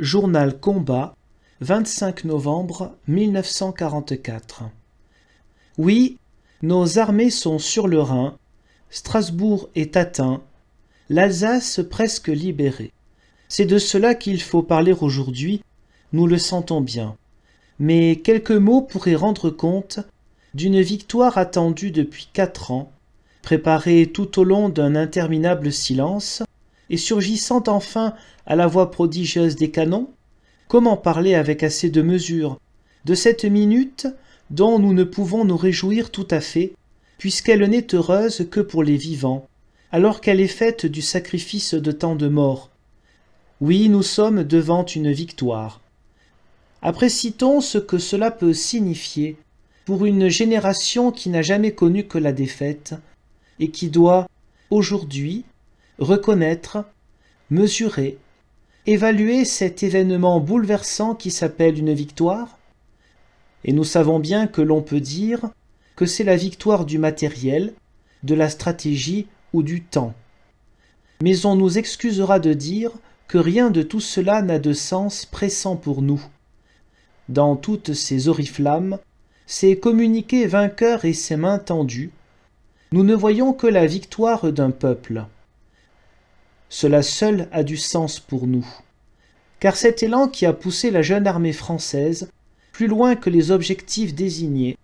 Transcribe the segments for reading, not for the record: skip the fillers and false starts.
Journal Combat, 25 novembre 1944. Oui, nos armées sont sur le Rhin, Strasbourg est atteint, l'Alsace presque libérée. C'est de cela qu'il faut parler aujourd'hui, nous le sentons bien. Mais quelques mots pourraient rendre compte d'une victoire attendue depuis 4 ans, préparée tout au long d'un interminable silence, et surgissant enfin à la voix prodigieuse des canons. Comment parler avec assez de mesure de cette minute dont nous ne pouvons nous réjouir tout à fait, puisqu'elle n'est heureuse que pour les vivants, alors qu'elle est faite du sacrifice de tant de morts. Oui, nous sommes devant une victoire. Après, citons ce que cela peut signifier pour une génération qui n'a jamais connu que la défaite et qui doit, aujourd'hui, reconnaître, mesurer, évaluer cet événement bouleversant qui s'appelle une victoire. Et nous savons bien que l'on peut dire que c'est la victoire du matériel, de la stratégie ou du temps. Mais on nous excusera de dire que rien de tout cela n'a de sens pressant pour nous. Dans toutes ces oriflammes, ces communiqués vainqueurs et ces mains tendues, nous ne voyons que la victoire d'un peuple. Cela seul a du sens pour nous, car cet élan qui a poussé la jeune armée française plus loin que les objectifs désignés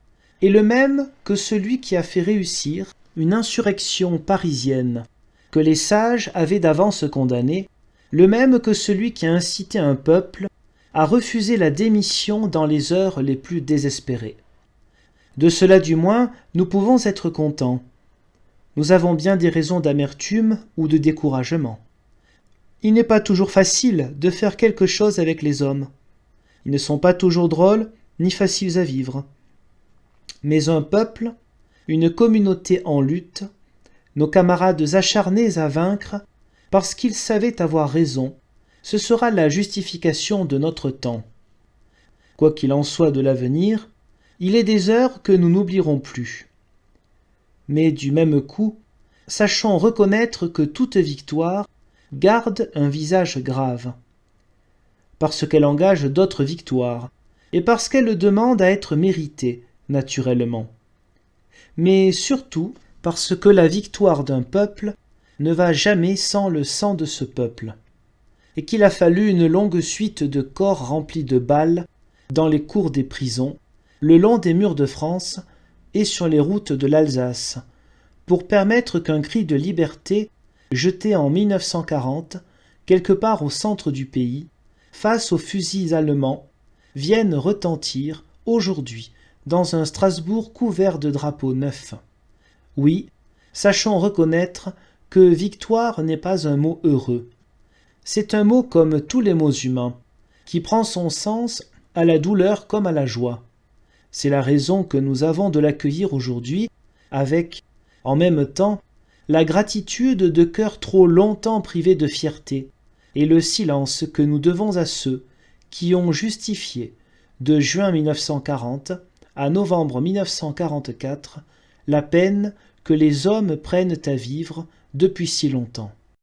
est le même que celui qui a fait réussir une insurrection parisienne que les sages avaient d'avance condamnée, le même que celui qui a incité un peuple à refuser la démission dans les heures les plus désespérées. De cela du moins, nous pouvons être contents. Nous avons bien des raisons d'amertume ou de découragement. Il n'est pas toujours facile de faire quelque chose avec les hommes. Ils ne sont pas toujours drôles ni faciles à vivre. Mais un peuple, une communauté en lutte, nos camarades acharnés à vaincre, parce qu'ils savaient avoir raison, ce sera la justification de notre temps. Quoi qu'il en soit de l'avenir, il est des heures que nous n'oublierons plus. Mais du même coup, sachons reconnaître que toute victoire garde un visage grave, parce qu'elle engage d'autres victoires, et parce qu'elle demande à être méritée, naturellement. Mais surtout parce que la victoire d'un peuple ne va jamais sans le sang de ce peuple, et qu'il a fallu une longue suite de corps remplis de balles dans les cours des prisons, le long des murs de France et sur les routes de l'Alsace, pour permettre qu'un cri de liberté, jeté en 1940, quelque part au centre du pays, face aux fusils allemands, vienne retentir, aujourd'hui, dans un Strasbourg couvert de drapeaux neufs. Oui, sachons reconnaître que victoire n'est pas un mot heureux. C'est un mot comme tous les mots humains, qui prend son sens à la douleur comme à la joie. C'est la raison que nous avons de l'accueillir aujourd'hui avec, en même temps, la gratitude de cœurs trop longtemps privés de fierté et le silence que nous devons à ceux qui ont justifié, de juin 1940 à novembre 1944, la peine que les hommes prennent à vivre depuis si longtemps.